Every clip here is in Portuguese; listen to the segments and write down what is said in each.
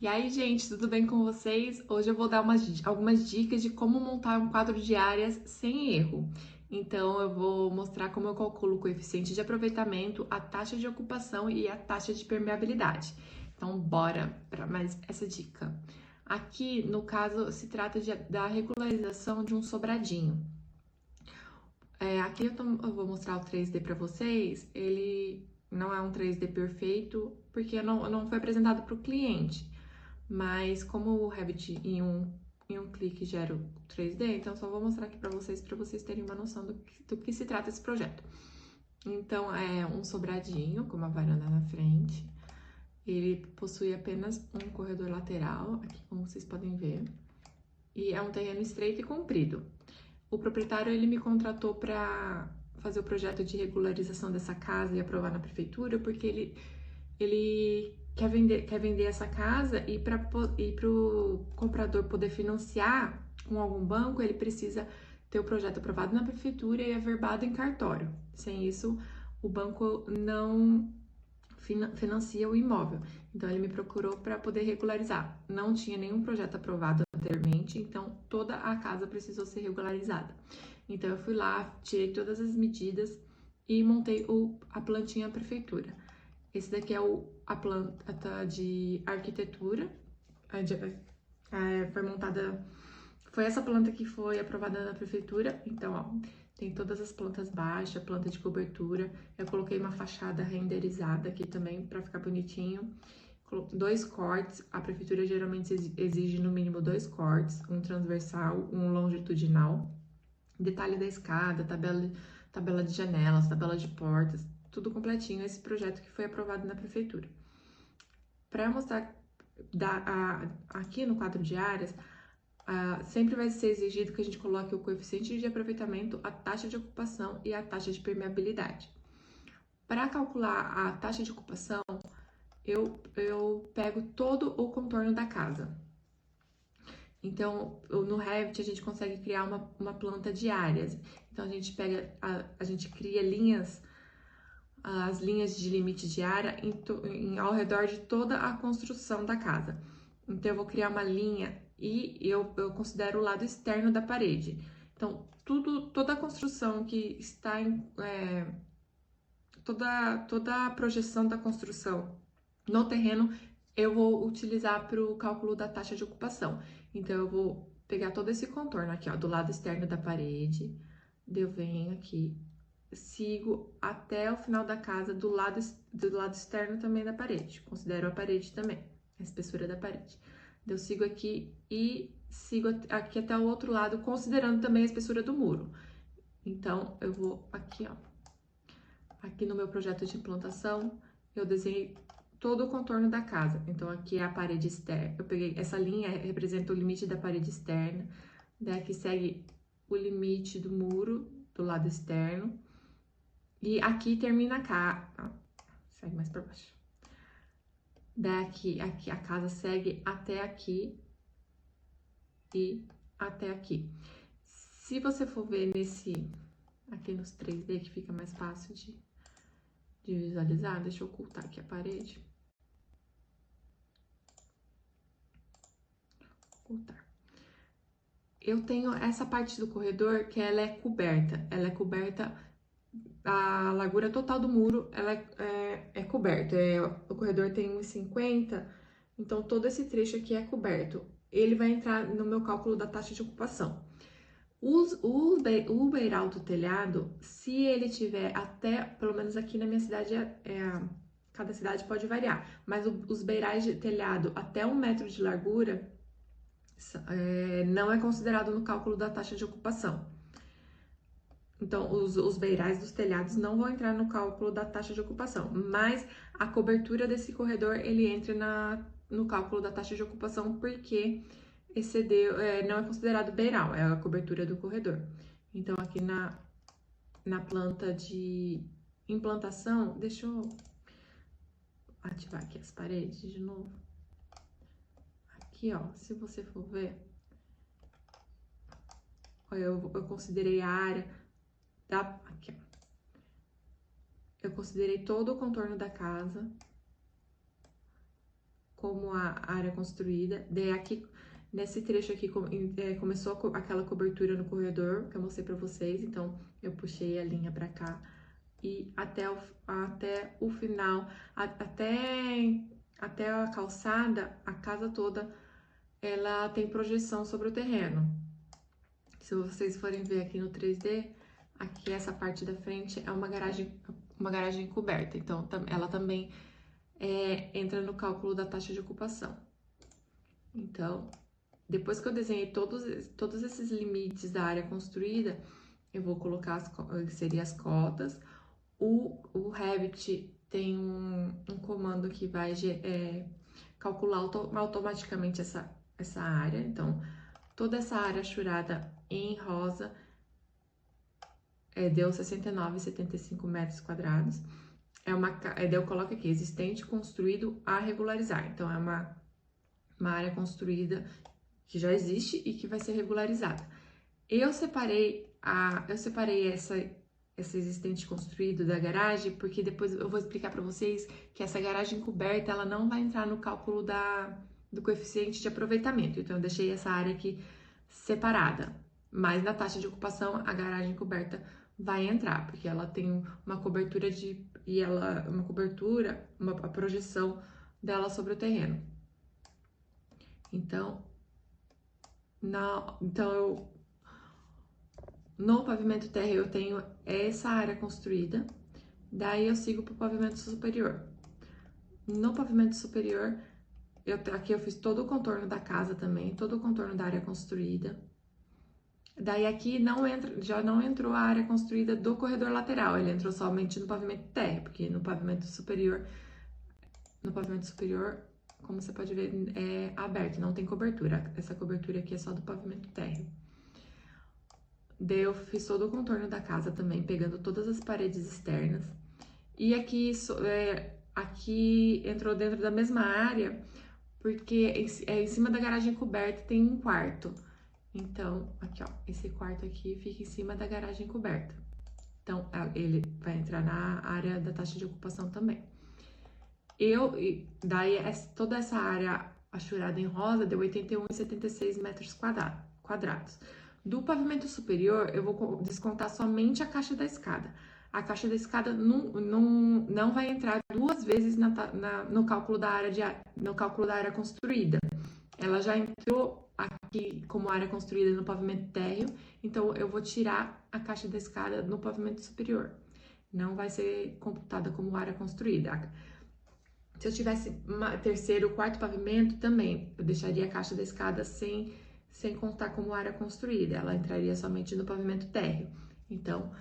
E aí, gente, tudo bem com vocês? Hoje eu vou dar algumas dicas de como montar um quadro de áreas sem erro. Então, eu vou mostrar como eu calculo o coeficiente de aproveitamento, a taxa de ocupação e a taxa de permeabilidade. Então, bora para mais essa dica. Aqui, no caso, se trata da regularização de um sobradinho. Aqui eu vou mostrar o 3D para vocês. Ele não é um 3D perfeito, porque não foi apresentado para o cliente. Mas como o Revit em um clique gera o 3D, então só vou mostrar aqui para vocês terem uma noção do que se trata esse projeto. Então é um sobradinho com uma varanda na frente. Ele possui apenas um corredor lateral, aqui como vocês podem ver. E é um terreno estreito e comprido. O proprietário ele me contratou para fazer o projeto de regularização dessa casa e aprovar na prefeitura, porque ele quer vender essa casa e para o comprador poder financiar com algum banco, ele precisa ter o projeto aprovado na prefeitura e averbado em cartório. Sem isso, o banco não financia o imóvel. Então, ele me procurou para poder regularizar. Não tinha nenhum projeto aprovado anteriormente, então toda a casa precisou ser regularizada. Então, eu fui lá, tirei todas as medidas e montei a plantinha prefeitura. Esse daqui é a planta de arquitetura. Foi montada. Foi essa planta que foi aprovada na prefeitura. Então, ó, tem todas as plantas baixas, planta de cobertura. Eu coloquei uma fachada renderizada aqui também para ficar bonitinho. 2 cortes. A prefeitura geralmente exige no mínimo 2 cortes, um transversal, um longitudinal. Detalhe da escada, tabela de janelas, tabela de portas, tudo completinho, esse projeto que foi aprovado na prefeitura. Para mostrar aqui no quadro de áreas, sempre vai ser exigido que a gente coloque o coeficiente de aproveitamento, a taxa de ocupação e a taxa de permeabilidade. Para calcular a taxa de ocupação, eu pego todo o contorno da casa. Então, no Revit a gente consegue criar uma planta de áreas. Então, a gente cria as linhas de limite de área ao redor de toda a construção da casa. Então, eu vou criar uma linha e eu considero o lado externo da parede. Então, toda a construção que está toda a projeção da construção no terreno, eu vou utilizar para o cálculo da taxa de ocupação. Então, eu vou pegar todo esse contorno aqui, ó, do lado externo da parede, eu venho aqui, sigo até o final da casa do lado externo também da parede. Considero a parede também, a espessura da parede. Eu sigo aqui e sigo aqui até o outro lado, considerando também a espessura do muro. Então, eu vou aqui, ó. Aqui no meu projeto de implantação, eu desenhei todo o contorno da casa. Então, aqui é a parede externa. Eu peguei essa linha, representa o limite da parede externa. Daqui segue o limite do muro do lado externo. E aqui termina cá. Segue mais para baixo. Daqui, aqui a casa segue até aqui e até aqui. Se você for ver aqui nos 3D, que fica mais fácil de visualizar, deixa eu ocultar aqui a parede. Ocultar. Eu tenho essa parte do corredor que ela é coberta. Ela é coberta, a largura total do muro, ela é coberta. O corredor tem 1,50, então todo esse trecho aqui é coberto. Ele vai entrar no meu cálculo da taxa de ocupação. O beiral do telhado, se ele tiver até, pelo menos aqui na minha cidade, cada cidade pode variar, mas os beirais de telhado até 1 metro de largura não é considerado no cálculo da taxa de ocupação. Então, os beirais dos telhados não vão entrar no cálculo da taxa de ocupação, mas a cobertura desse corredor, ele entra no cálculo da taxa de ocupação porque excedeu, não é considerado beiral, é a cobertura do corredor. Então, aqui na planta de implantação, deixa eu ativar aqui as paredes de novo. Aqui, ó, se você for ver, eu considerei a área aqui, ó. Eu considerei todo o contorno da casa, como a área construída. Daí aqui, nesse trecho aqui, começou aquela cobertura no corredor que eu mostrei pra vocês, então eu puxei a linha pra cá. E até o final, até a calçada, a casa toda, ela tem projeção sobre o terreno. Se vocês forem ver aqui no 3D, aqui essa parte da frente é uma garagem coberta, então ela também entra no cálculo da taxa de ocupação. Então, depois que eu desenhei todos esses limites da área construída, eu vou colocar seria as cotas. O Revit tem um comando que vai calcular automaticamente essa área. Então, toda essa área achurada em rosa deu 69,75 metros quadrados. Daí eu coloco aqui, existente, construído a regularizar. Então, é uma área construída que já existe e que vai ser regularizada. Eu separei essa existente construído da garagem, porque depois eu vou explicar para vocês que essa garagem coberta, ela não vai entrar no cálculo do coeficiente de aproveitamento. Então, eu deixei essa área aqui separada. Mas na taxa de ocupação, a garagem coberta vai entrar, porque ela tem uma cobertura a projeção dela sobre o terreno. Então, no pavimento térreo eu tenho essa área construída, daí eu sigo para o pavimento superior. No pavimento superior, aqui eu fiz todo o contorno da casa também, todo o contorno da área construída. Daí aqui já não entrou a área construída do corredor lateral, ele entrou somente no pavimento térreo, porque no pavimento superior, como você pode ver, é aberto, não tem cobertura. Essa cobertura aqui é só do pavimento térreo. Daí eu fiz todo o contorno da casa também, pegando todas as paredes externas. E aqui entrou dentro da mesma área, porque em cima da garagem coberta tem um quarto. Então, aqui ó, esse quarto aqui fica em cima da garagem coberta. Então, ele vai entrar na área da taxa de ocupação também. Daí toda essa área achurada em rosa deu 81,76 metros quadrados. Do pavimento superior, eu vou descontar somente a caixa da escada. A caixa da escada não vai entrar duas vezes no cálculo da área construída. Ela já entrou aqui como área construída no pavimento térreo, então eu vou tirar a caixa da escada no pavimento superior. Não vai ser computada como área construída. Se eu tivesse terceiro, quarto pavimento, também eu deixaria a caixa da escada sem contar como área construída, ela entraria somente no pavimento térreo. Então,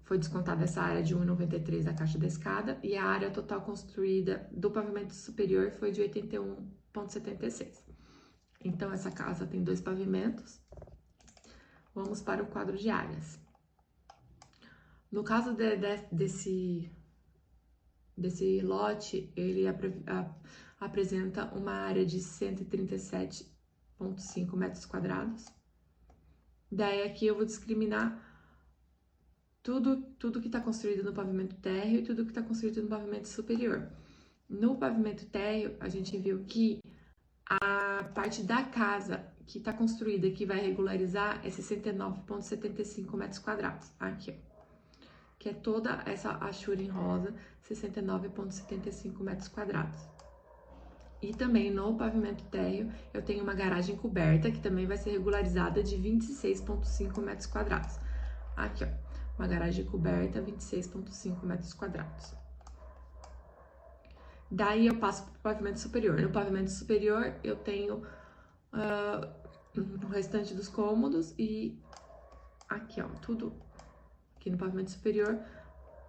foi descontada essa área de 1,93 da caixa da escada e a área total construída do pavimento superior foi de 81,76. Então, essa casa tem 2 pavimentos. Vamos para o quadro de áreas. No caso desse lote, ele apresenta uma área de 137,5 metros quadrados. Daí aqui eu vou discriminar tudo que está construído no pavimento térreo e tudo que está construído no pavimento superior. No pavimento térreo, a gente viu que a parte da casa que está construída, que vai regularizar, é 69,75 metros quadrados. Aqui, ó. Que é toda essa achura em rosa, 69,75 metros quadrados. E também no pavimento térreo, eu tenho uma garagem coberta, que também vai ser regularizada de 26,5 metros quadrados. Aqui, ó, uma garagem coberta, 26,5 metros quadrados. Daí eu passo para o pavimento superior. No pavimento superior, eu tenho o restante dos cômodos e aqui, ó, tudo aqui no pavimento superior,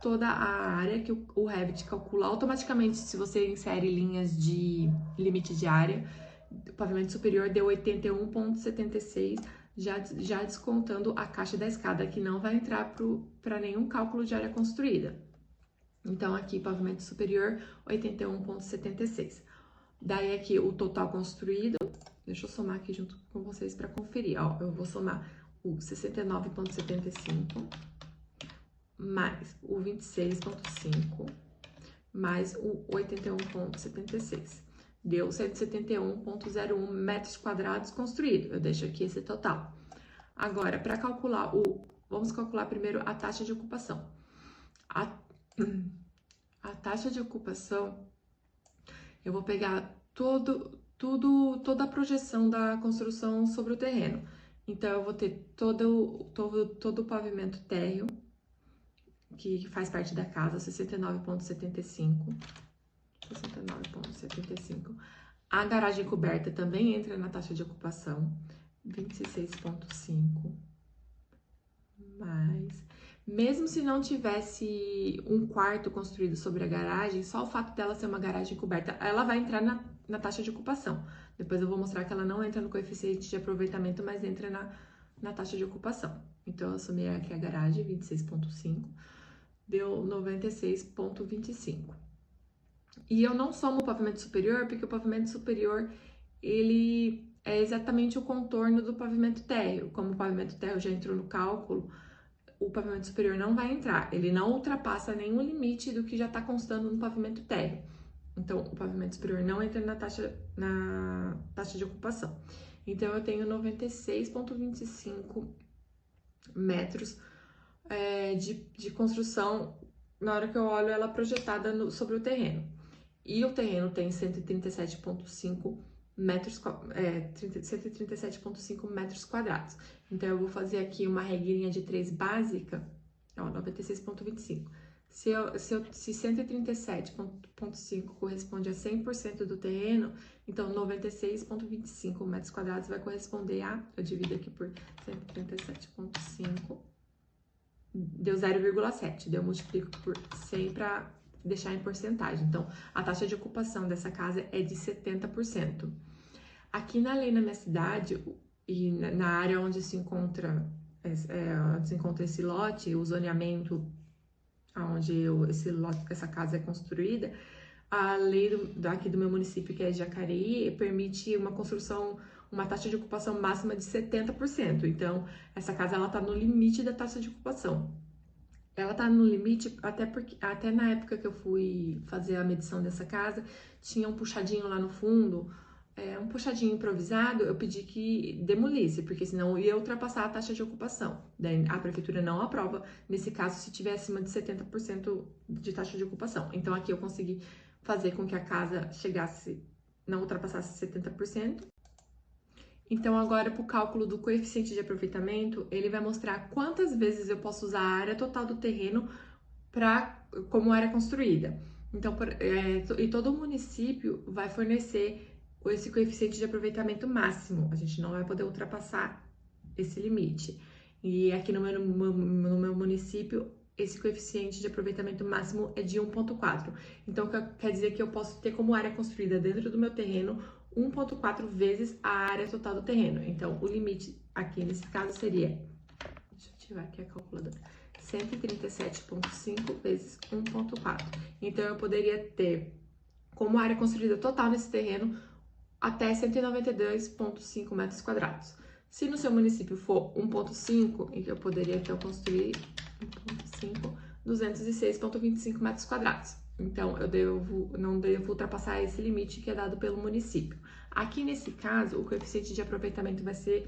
toda a área que o Revit calcula automaticamente se você insere linhas de limite de área. O pavimento superior deu 81,76, já descontando a caixa da escada, que não vai entrar para nenhum cálculo de área construída. Então, aqui, pavimento superior, 81,76. Daí, aqui, o total construído, deixa eu somar aqui junto com vocês para conferir, ó, eu vou somar o 69,75 mais o 26,5 mais o 81,76. deu 171,01 metros quadrados construído. Eu deixo aqui esse total. Agora, para calcular vamos calcular primeiro a taxa de ocupação. A taxa de ocupação, eu vou pegar toda a projeção da construção sobre o terreno. Então, eu vou ter todo o pavimento térreo, que faz parte da casa, 69,75. 69,75. A garagem coberta também entra na taxa de ocupação, 26,5. Mais. Mesmo se não tivesse um quarto construído sobre a garagem, só o fato dela ser uma garagem coberta, ela vai entrar na taxa de ocupação. Depois eu vou mostrar que ela não entra no coeficiente de aproveitamento, mas entra na taxa de ocupação. Então, eu assumi aqui a garagem, 26,5, deu 96,25. E eu não somo o pavimento superior, porque o pavimento superior, ele é exatamente o contorno do pavimento térreo. Como o pavimento térreo já entrou no cálculo, o pavimento superior não vai entrar. Ele não ultrapassa nenhum limite do que já está constando no pavimento térreo. Então, o pavimento superior não entra na taxa de ocupação. Então, eu tenho 96,25 metros de construção na hora que eu olho ela projetada sobre o terreno. E o terreno tem 137,5 metros, 137,5 metros quadrados. Então, eu vou fazer aqui uma regrinha de 3 básica, ó, 96,25. Se 137,5 corresponde a 100% do terreno, então 96,25 metros quadrados vai corresponder eu divido aqui por 137,5, deu 0,7, daí eu multiplico por 100 para deixar em porcentagem. Então, a taxa de ocupação dessa casa é de 70%. Aqui na minha cidade, e na área onde se encontra esse lote, o zoneamento onde essa casa é construída, a lei aqui do meu município, que é Jacareí, permite uma taxa de ocupação máxima de 70%. Então, essa casa ela está no limite da taxa de ocupação. Ela tá no limite até na época que eu fui fazer a medição dessa casa, tinha um puxadinho lá no fundo, um puxadinho improvisado, eu pedi que demolisse, porque senão ia ultrapassar a taxa de ocupação. Daí a prefeitura não aprova, nesse caso, se tiver acima de 70% de taxa de ocupação. Então aqui eu consegui fazer com que a casa não ultrapassasse 70%. Então, agora, para o cálculo do coeficiente de aproveitamento, ele vai mostrar quantas vezes eu posso usar a área total do terreno como área construída. Então, e todo município vai fornecer esse coeficiente de aproveitamento máximo. A gente não vai poder ultrapassar esse limite. E aqui no meu município, esse coeficiente de aproveitamento máximo é de 1,4. Então, quer dizer que eu posso ter como área construída dentro do meu terreno 1,4 vezes a área total do terreno. Então, o limite aqui nesse caso seria, deixa eu tirar aqui a calculadora, 137,5 vezes 1,4. Então, eu poderia ter como área construída total nesse terreno até 192,5 metros quadrados. Se no seu município for 1,5, eu poderia então construir 1,5, 206,25 metros quadrados. Então, não devo ultrapassar esse limite que é dado pelo município. Aqui, nesse caso, o coeficiente de aproveitamento vai ser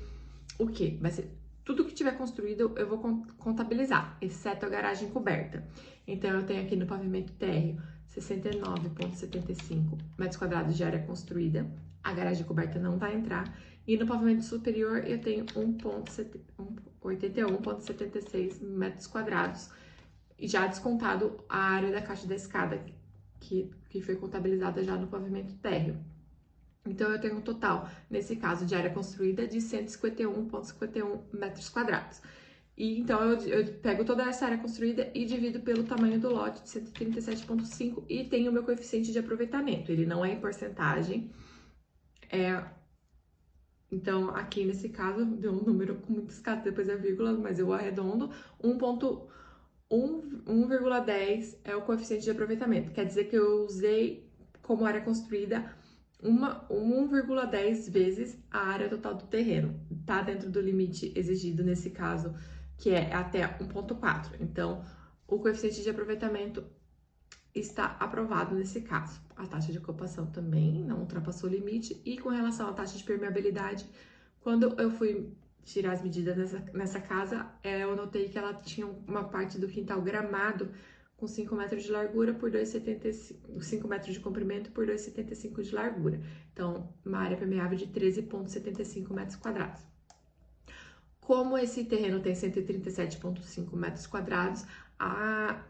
o quê? Vai ser tudo que tiver construído, eu vou contabilizar, exceto a garagem coberta. Então, eu tenho aqui no pavimento térreo 69,75 metros quadrados de área construída. A garagem coberta não vai entrar. E no pavimento superior, eu tenho 81,76 metros quadrados, já descontado a área da caixa da escada, que foi contabilizada já no pavimento térreo. Então, eu tenho um total, nesse caso, de área construída de 151,51 metros quadrados. E então, eu pego toda essa área construída e divido pelo tamanho do lote de 137,5 e tenho o meu coeficiente de aproveitamento. Ele não é em porcentagem. Então, aqui nesse caso, deu um número com muitos casos, depois é vírgula, mas eu arredondo, 1,10 é o coeficiente de aproveitamento. Quer dizer que eu usei como área construída 1,10 vezes a área total do terreno. Tá dentro do limite exigido nesse caso, que é até 1,4. Então, o coeficiente de aproveitamento está aprovado nesse caso. A taxa de ocupação também não ultrapassou o limite. E com relação à taxa de permeabilidade, quando eu fui tirar as medidas nessa casa, eu notei que ela tinha uma parte do quintal gramado com 5 metros de largura por 2,75, 5 metros de comprimento por 2,75 de largura. Então, uma área permeável de 13,75 metros quadrados. Como esse terreno tem 137,5 metros quadrados, a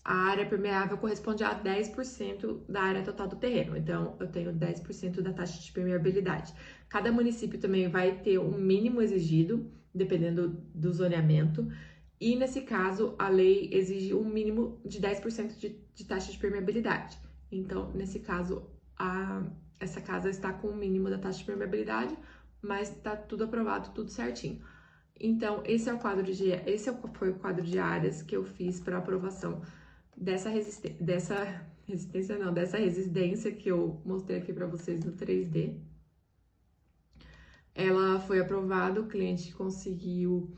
área permeável corresponde a 10% da área total do terreno. Então, eu tenho 10% da taxa de permeabilidade. Cada município também vai ter um mínimo exigido, dependendo do zoneamento. E, nesse caso, a lei exige um mínimo de 10% de taxa de permeabilidade. Então, nesse caso, essa casa está com o mínimo da taxa de permeabilidade, mas está tudo aprovado, tudo certinho. Então, esse foi o quadro de áreas que eu fiz para aprovação dessa residência que eu mostrei aqui para vocês no 3D. Ela foi aprovada, o cliente conseguiu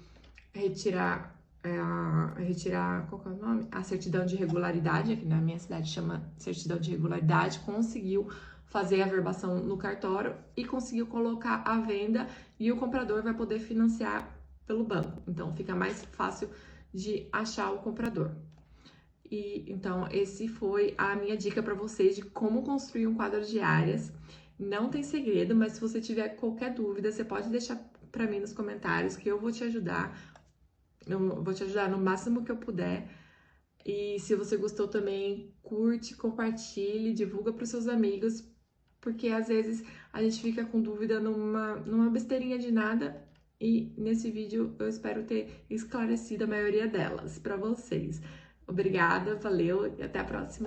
retirar qual que é o nome? A certidão de regularidade, aqui na minha cidade chama certidão de regularidade, conseguiu fazer a averbação no cartório e conseguiu colocar à venda e o comprador vai poder financiar pelo banco. Então, fica mais fácil de achar o comprador. E então, esse foi a minha dica para vocês de como construir um quadro de áreas. Não tem segredo, mas se você tiver qualquer dúvida, você pode deixar para mim nos comentários que eu vou te ajudar. Eu vou te ajudar no máximo que eu puder. E se você gostou também, curte, compartilhe, divulga para os seus amigos, porque às vezes a gente fica com dúvida numa besteirinha de nada. E nesse vídeo eu espero ter esclarecido a maioria delas para vocês. Obrigada, valeu e até a próxima.